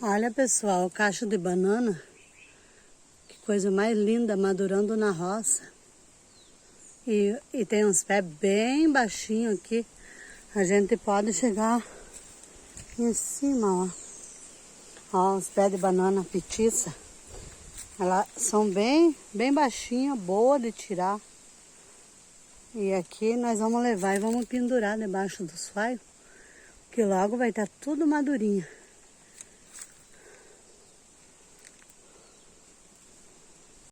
Olha, pessoal, o cacho de banana. Que coisa mais linda, madurando na roça. E tem uns pés bem baixinhos aqui. A gente pode chegar em cima, ó. Ó, os pés de banana petiça. Elas são bem baixinhas, boa de tirar. E aqui nós vamos levar e vamos pendurar debaixo dos faios. Que logo vai estar tudo madurinho.